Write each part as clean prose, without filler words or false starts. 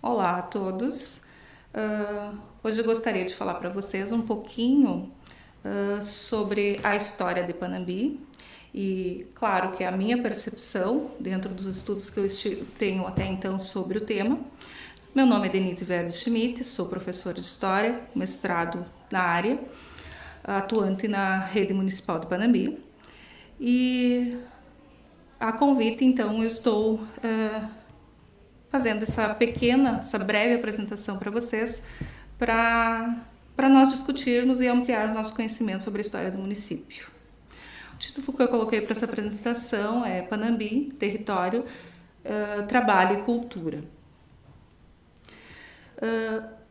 Olá a todos. Hoje eu gostaria de falar para vocês um pouquinho sobre a história de Panambi e, claro, que é a minha percepção dentro dos estudos que eu tenho até então sobre o tema. Meu nome é Denise Verbe Schmidt, sou professora de História, mestrado na área, atuante na Rede Municipal de Panambi. E a convite, então, eu estou fazendo essa breve apresentação para vocês, para nós discutirmos e ampliar nosso conhecimento sobre a história do município. O título que eu coloquei para essa apresentação é Panambi, Território, Trabalho e Cultura.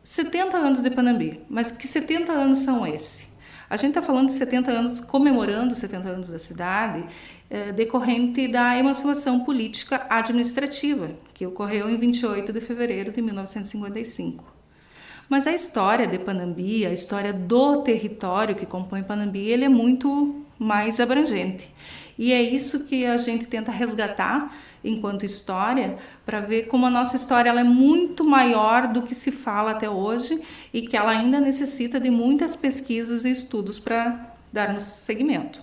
70 anos de Panambi, mas que 70 anos são esses? A gente está falando de 70 anos, comemorando 70 anos da cidade, decorrente da emancipação política administrativa, que ocorreu em 28 de fevereiro de 1955. Mas a história de Panambi, a história do território que compõe Panambi, ele é muito mais abrangente. E é isso que a gente tenta resgatar enquanto história, para ver como a nossa história ela é muito maior do que se fala até hoje e que ela ainda necessita de muitas pesquisas e estudos para darmos seguimento.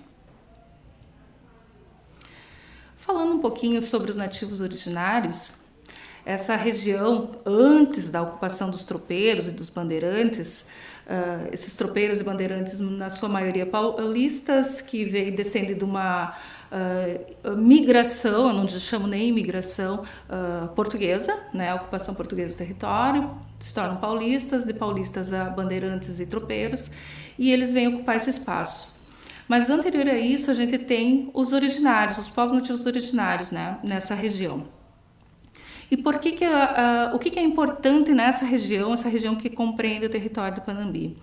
Falando um pouquinho sobre os nativos originários, essa região, antes da ocupação dos tropeiros e dos bandeirantes, esses tropeiros e bandeirantes, na sua maioria paulistas, que descendem de uma migração, eu não chamo nem imigração, portuguesa, né, a ocupação portuguesa do território, se tornam paulistas, de paulistas a bandeirantes e tropeiros, e eles vêm ocupar esse espaço. Mas anterior a isso, a gente tem os originários, os povos nativos originários, né, nessa região. E o que é importante nessa região, essa região que compreende o território do Panambi?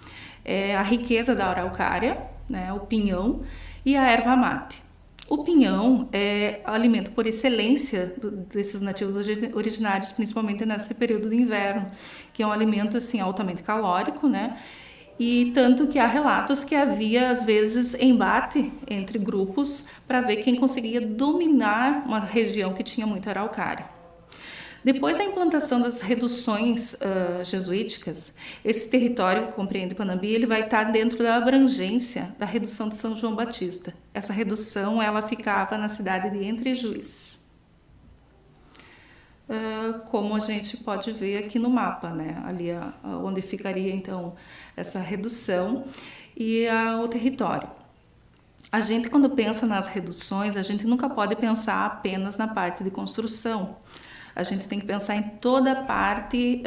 É a riqueza da araucária, né, o pinhão, e a erva mate. O pinhão é alimento por excelência desses nativos originários, principalmente nesse período de inverno, que é um alimento assim, altamente calórico, né? E tanto que há relatos que havia, às vezes, embate entre grupos para ver quem conseguia dominar uma região que tinha muita araucária. Depois da implantação das reduções jesuíticas, esse território que compreende Panambi, ele vai estar dentro da abrangência da redução de São João Batista. Essa redução ela ficava na cidade de Entre Juiz. Como a gente pode ver aqui no mapa, né? Ali onde ficaria então essa redução e o território. A gente, quando pensa nas reduções, a gente nunca pode pensar apenas na parte de construção. A gente tem que pensar em toda a parte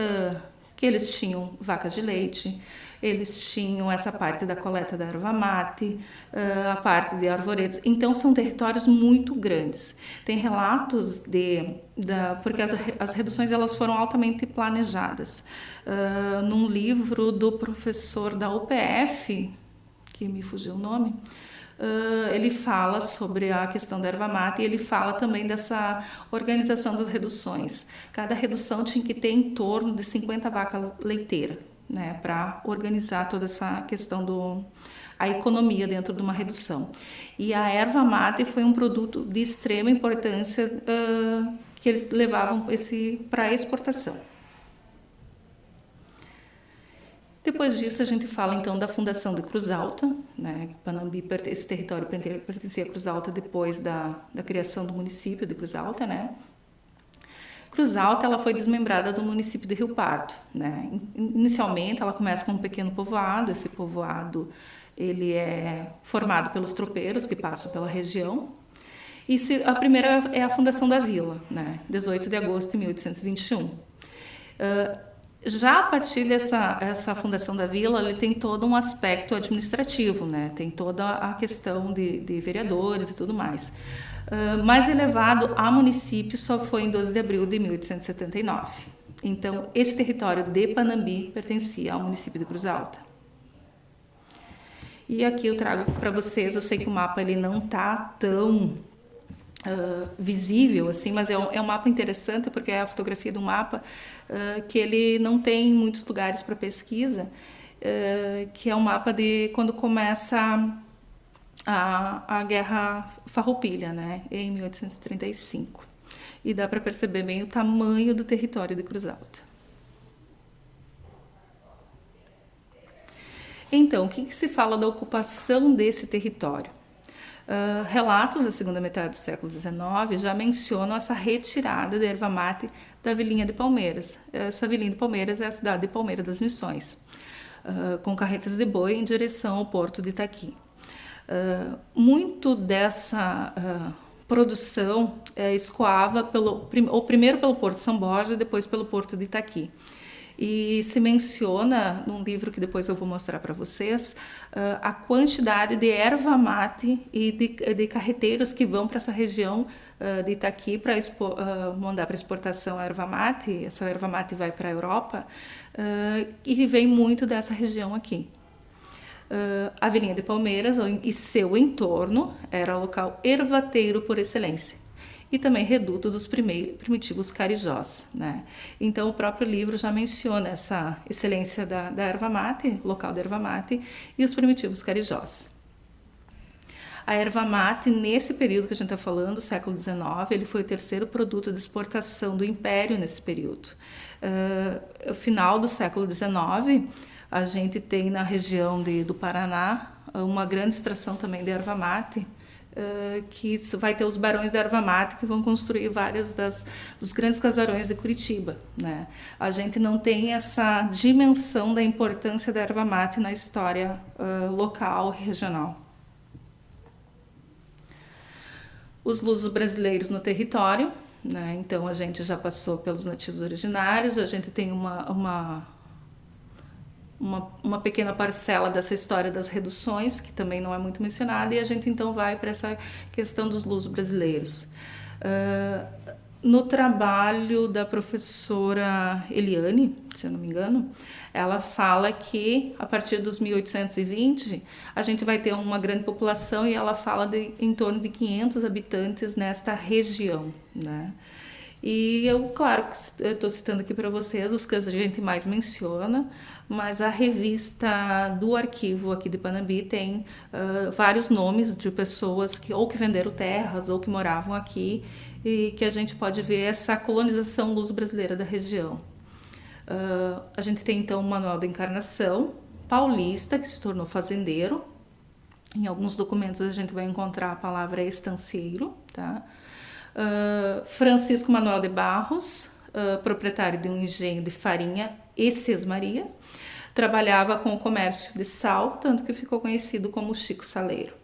que eles tinham vacas de leite, eles tinham essa parte da coleta da erva mate, a parte de arvoredos. Então, são territórios muito grandes. Tem relatos porque as reduções elas foram altamente planejadas. Num livro do professor da UPF, que me fugiu o nome, ele fala sobre a questão da erva mate e ele fala também dessa organização das reduções. Cada redução tinha que ter em torno de 50 vacas leiteiras, né, para organizar toda essa questão a economia dentro de uma redução. E a erva mate foi um produto de extrema importância que eles levavam para exportação. Depois disso, a gente fala então da fundação de Cruz Alta, né? Panambi, esse território pertencia a Cruz Alta depois da criação do município de Cruz Alta, né? Cruz Alta ela foi desmembrada do município de Rio Pardo, né? Inicialmente, ela começa com um pequeno povoado. Esse povoado ele é formado pelos tropeiros que passam pela região. E a primeira é a fundação da vila, né? 18 de agosto de 1821. Já a partir essa fundação da vila, ele tem todo um aspecto administrativo, né? Tem toda a questão de vereadores e tudo mais. Mais elevado a município só foi em 12 de abril de 1879. Então, esse território de Panambi pertencia ao município de Cruz Alta. E aqui eu trago para vocês, eu sei que o mapa ele não está tão visível assim, mas é um mapa interessante porque é a fotografia do mapa que ele não tem muitos lugares para pesquisa, que é um mapa de quando começa a Guerra Farroupilha, né, em 1835. E dá para perceber bem o tamanho do território de Cruz Alta. Então, o que se fala da ocupação desse território? Relatos da segunda metade do século XIX já mencionam essa retirada da erva mate da Vilinha de Palmeiras. Essa Vilinha de Palmeiras é a cidade de Palmeira das Missões, com carretas de boi em direção ao porto de Itaqui. Muito dessa produção escoava primeiro pelo Porto de São Borja e depois pelo Porto de Itaqui. E se menciona, num livro que depois eu vou mostrar para vocês, a quantidade de erva mate e de carreteiros que vão para essa região de Itaqui para mandar para exportação a erva mate. Essa erva mate vai para a Europa e vem muito dessa região aqui. A Vilinha de Palmeiras e seu entorno era o local ervateiro por excelência e também reduto dos primitivos carijós, né? Então o próprio livro já menciona essa excelência da erva mate, local da erva mate e os primitivos carijós. A erva mate, nesse período que a gente está falando, século XIX, ele foi o terceiro produto de exportação do Império nesse período. No final do século XIX, a gente tem na região do Paraná uma grande extração também de erva mate, que vai ter os barões da erva mate que vão construir vários dos grandes casarões de Curitiba, né? A gente não tem essa dimensão da importância da erva mate na história local e regional. Os lusos brasileiros no território, né? Então a gente já passou pelos nativos originários, a gente tem uma pequena parcela dessa história das reduções, que também não é muito mencionada, e a gente então vai para essa questão dos lusos brasileiros. No trabalho da professora Eliane, se eu não me engano, ela fala que a partir dos 1820 a gente vai ter uma grande população e ela fala de em torno de 500 habitantes nesta região, né? E eu, claro, estou citando aqui para vocês os que a gente mais menciona, mas a revista do arquivo aqui de Panambi tem vários nomes de pessoas que ou que venderam terras ou que moravam aqui e que a gente pode ver essa colonização luso-brasileira da região. A gente tem então o Manuel da Encarnação, paulista, que se tornou fazendeiro. Em alguns documentos a gente vai encontrar a palavra estancieiro, tá? Francisco Manuel de Barros, proprietário de um engenho de farinha e sesmaria, trabalhava com o comércio de sal, tanto que ficou conhecido como Chico Saleiro.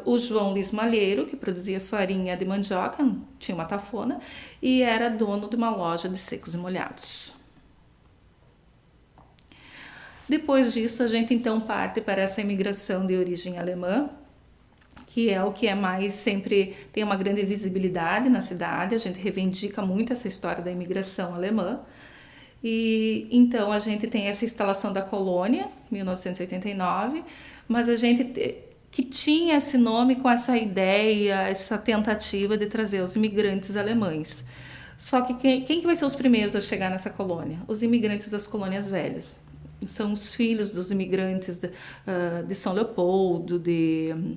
O João Luiz Malheiro, que produzia farinha de mandioca, tinha uma tafona, e era dono de uma loja de secos e molhados. Depois disso, a gente então parte para essa imigração de origem alemã, que é o que é mais sempre tem uma grande visibilidade na cidade. A gente reivindica muito essa história da imigração alemã. E então a gente tem essa instalação da colônia, 1989, mas a gente que tinha esse nome com essa ideia, essa tentativa de trazer os imigrantes alemães. Só que quem que vai ser os primeiros a chegar nessa colônia? Os imigrantes das colônias velhas. São os filhos dos imigrantes de São Leopoldo, de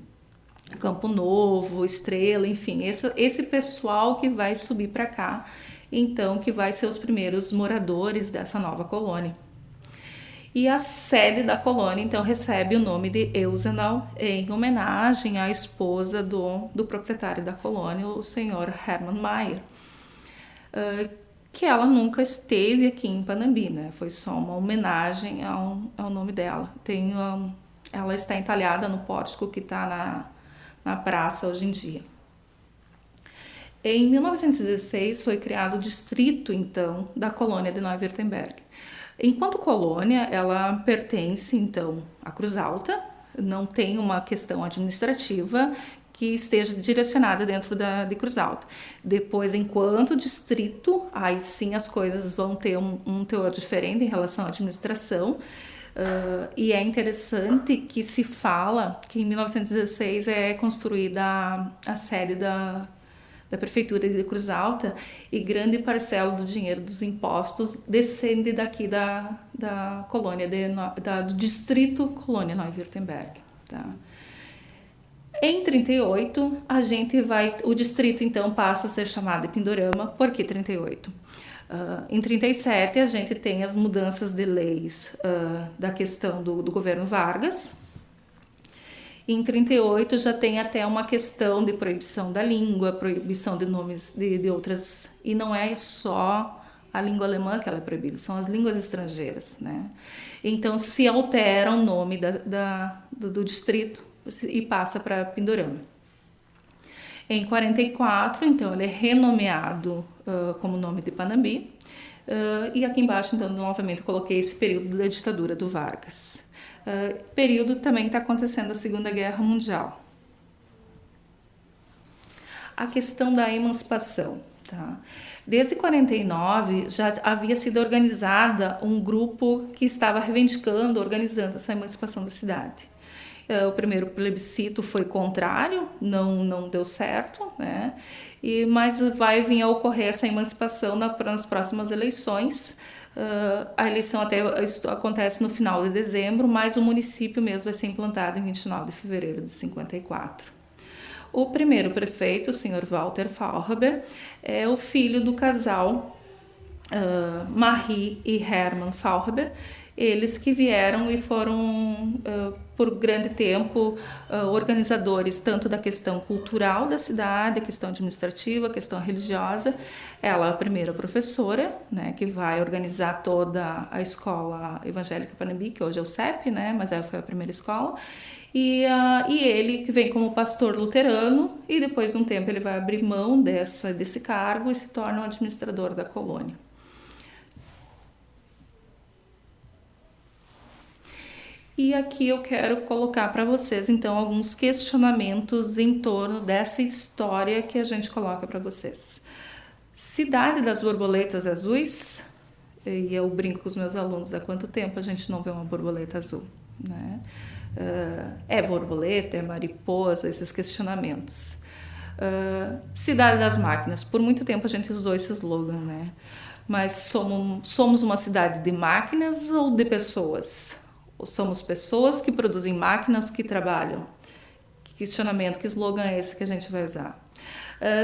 Campo Novo, Estrela, enfim, esse pessoal que vai subir para cá, então que vai ser os primeiros moradores dessa nova colônia. E a sede da colônia então recebe o nome de Eusenal em homenagem à esposa do proprietário da colônia, o senhor Hermann Mayer, que ela nunca esteve aqui em Panambi, né? Foi só uma homenagem ao nome dela. Ela está entalhada no pórtico que está na praça hoje em dia. Em 1916 foi criado o distrito, então, da colônia de Neuwirtemberg. Enquanto colônia, ela pertence, então, à Cruz Alta, não tem uma questão administrativa que esteja direcionada dentro de Cruz Alta. Depois, enquanto distrito, aí sim as coisas vão ter um teor diferente em relação à administração. E é interessante que se fala que em 1916 é construída a sede da Prefeitura de Cruz Alta e grande parcela do dinheiro dos impostos descende daqui da colônia, do distrito colônia Neuwirtemberg. Tá? Em 38, o distrito então passa a ser chamado de Pindorama. Por que 38? Em 37, a gente tem as mudanças de leis da questão do governo Vargas. Em 38 já tem até uma questão de proibição da língua, proibição de nomes de outras, e não é só a língua alemã que ela é proibida, são as línguas estrangeiras, né? Então se altera o nome do distrito e passa para Pindorama. Em 44, então, ele é renomeado como nome de Panambi, e aqui embaixo, então, novamente coloquei esse período da ditadura do Vargas. Período também está acontecendo a Segunda Guerra Mundial. A questão da emancipação. Tá? Desde 49 já havia sido organizada um grupo que estava reivindicando, organizando essa emancipação da cidade. O primeiro plebiscito foi contrário, não deu certo, né? Mas vai vir a ocorrer essa emancipação nas próximas eleições. A eleição até acontece no final de dezembro, mas o município mesmo vai ser implantado em 29 de fevereiro de 54. O primeiro prefeito, o senhor Walter Faulhaber, é o filho do casal Marie e Hermann Faulhaber, eles que vieram e foram por grande tempo organizadores tanto da questão cultural da cidade, a questão administrativa, a questão religiosa. Ela é a primeira professora, né, que vai organizar toda a escola evangélica Panambi, que hoje é o CEP, né, mas ela foi a primeira escola. E ele que vem como pastor luterano e depois de um tempo ele vai abrir mão desse cargo e se torna um administrador da colônia. E aqui eu quero colocar para vocês, então, alguns questionamentos em torno dessa história que a gente coloca para vocês. Cidade das borboletas azuis, e eu brinco com os meus alunos, há quanto tempo a gente não vê uma borboleta azul, né? É borboleta, é mariposa, esses questionamentos. Cidade das máquinas, por muito tempo a gente usou esse slogan, né? Mas somos uma cidade de máquinas ou de pessoas? Ou somos pessoas que produzem máquinas que trabalham? Que questionamento, que slogan é esse que a gente vai usar?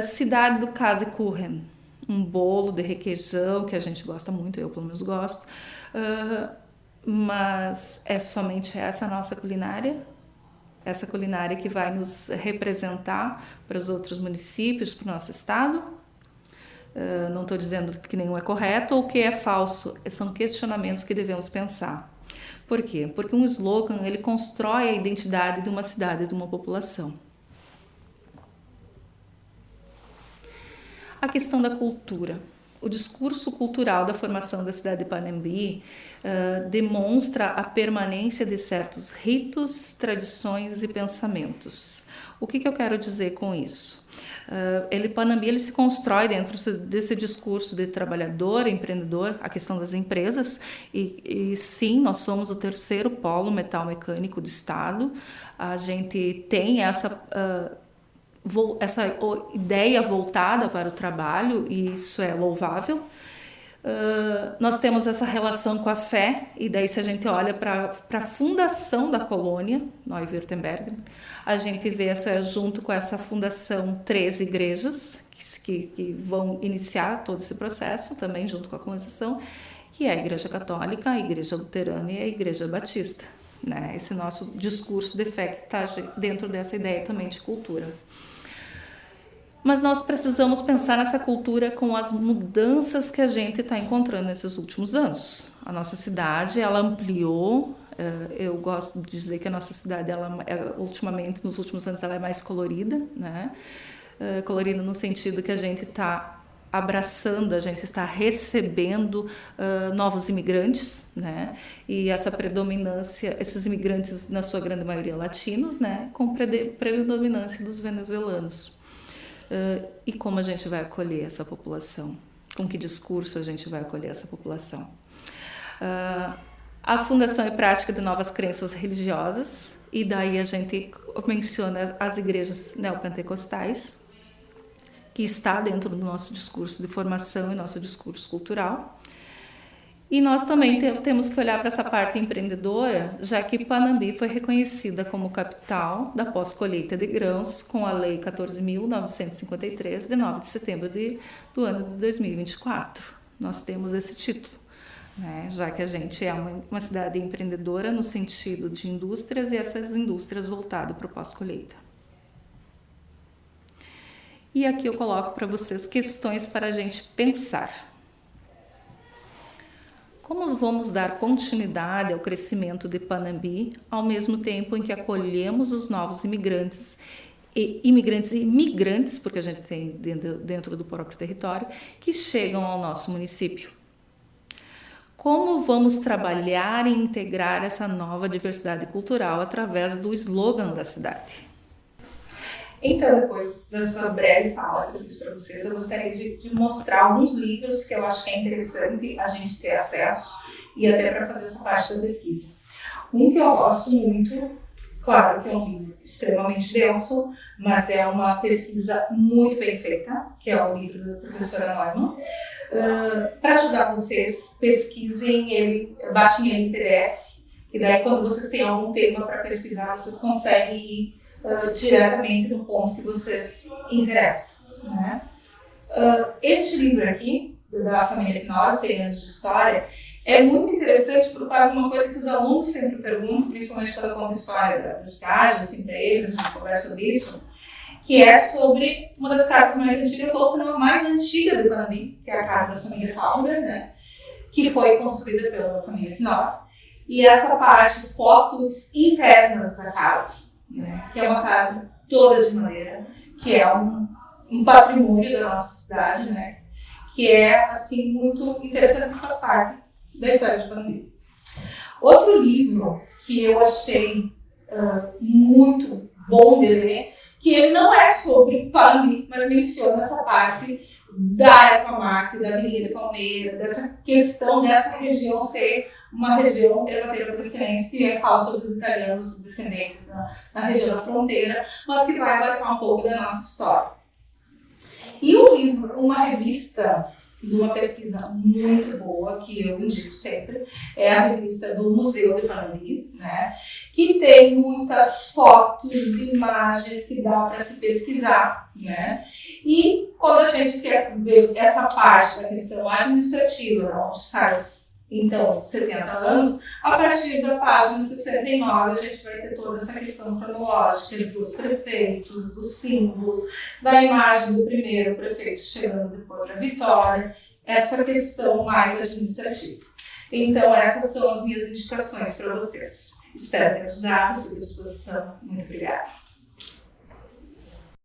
Cidade do Käsekuchen, um bolo de requeijão que a gente gosta muito, eu pelo menos gosto. Mas é somente essa a nossa culinária? Essa culinária que vai nos representar para os outros municípios, para o nosso estado? Não estou dizendo que nenhum é correto ou que é falso, são questionamentos que devemos pensar. Por quê? Porque um slogan ele constrói a identidade de uma cidade, de uma população. A questão da cultura. O discurso cultural da formação da cidade de Panambi demonstra a permanência de certos ritos, tradições e pensamentos. O que eu quero dizer com isso? Panambi ele se constrói dentro desse discurso de trabalhador, empreendedor, a questão das empresas, e sim, nós somos o terceiro polo metal mecânico do estado. A gente tem essa ideia voltada para o trabalho e isso é louvável. Nós temos essa relação com a fé, e daí se a gente olha para a fundação da colônia, Neu-Württemberg, a gente vê junto com essa fundação 13 igrejas que vão iniciar todo esse processo, também junto com a colonização, que é a Igreja Católica, a Igreja Luterana e a Igreja Batista. Né? Esse nosso discurso de fé que está dentro dessa ideia também de cultura. Mas nós precisamos pensar nessa cultura com as mudanças que a gente está encontrando nesses últimos anos. A nossa cidade, ela ampliou. Eu gosto de dizer que a nossa cidade, ultimamente, nos últimos anos, ela é mais colorida, né? Colorida no sentido que a gente está abraçando, a gente está recebendo novos imigrantes, né? E essa predominância, esses imigrantes, na sua grande maioria latinos, né? Com predominância dos venezuelanos. E como a gente vai acolher essa população? Com que discurso a gente vai acolher essa população? A fundação e prática de novas crenças religiosas, e daí a gente menciona as igrejas neopentecostais, que está dentro do nosso discurso de formação e nosso discurso cultural. E nós também temos que olhar para essa parte empreendedora, já que Panambi foi reconhecida como capital da pós-colheita de grãos com a Lei 14.953, de 9 de setembro do ano de 2024. Nós temos esse título, né? Já que a gente é uma cidade empreendedora no sentido de indústrias e essas indústrias voltadas para o pós-colheita. E aqui eu coloco para vocês questões para a gente pensar. Como vamos dar continuidade ao crescimento de Panambi, ao mesmo tempo em que acolhemos os novos imigrantes, porque a gente tem dentro do próprio território, que chegam ao nosso município? Como vamos trabalhar e integrar essa nova diversidade cultural através do slogan da cidade? Então, depois dessa breve fala que eu fiz para vocês, eu gostaria de mostrar alguns livros que eu acho que é interessante a gente ter acesso e até para fazer essa parte da pesquisa. Um que eu gosto muito, claro que é um livro extremamente denso, mas é uma pesquisa muito bem feita, que é o livro da professora Neumann. Para ajudar vocês, pesquisem ele, baixem ele em PDF, e daí quando vocês têm algum tema para pesquisar, vocês conseguem ir diretamente no ponto que vocês interessam, né? Este livro aqui, da família Knorr, 100 anos de história, é muito interessante por causa de uma coisa que os alunos sempre perguntam, principalmente quando eu conto a história da cidade, assim, para eles, a gente conversa sobre isso, que é sobre uma das casas mais antigas, ou se não a mais antiga do Panambi, que é a casa da família Fowler, né? Que foi construída pela família Knorr. E essa parte, fotos internas da casa, né, que é uma casa toda de madeira, que é um patrimônio da nossa cidade, né, que é assim muito interessante, que faz parte da história de Panambi. Outro livro que eu achei muito bom de ler, que ele não é sobre Panambi, mas menciona essa parte da erva mate, da Avenida Palmeira, dessa questão dessa região ser uma região ervateira por excelência, que fala sobre os italianos descendentes na região da fronteira, mas que vai abarcar um pouco da nossa história. E um livro, uma revista de uma pesquisa muito boa, que eu indico sempre, é a revista do Museu de Panambi, né, que tem muitas fotos, imagens que dá para se pesquisar, né, e quando a gente quer ver essa parte da questão administrativa, onde sai os 70 anos, a partir da página 69 a gente vai ter toda essa questão cronológica dos prefeitos, dos símbolos, da imagem do primeiro prefeito chegando depois da vitória, essa questão mais administrativa. Então essas são as minhas indicações para vocês. Espero ter ajudado, fico à disposição. Muito obrigada.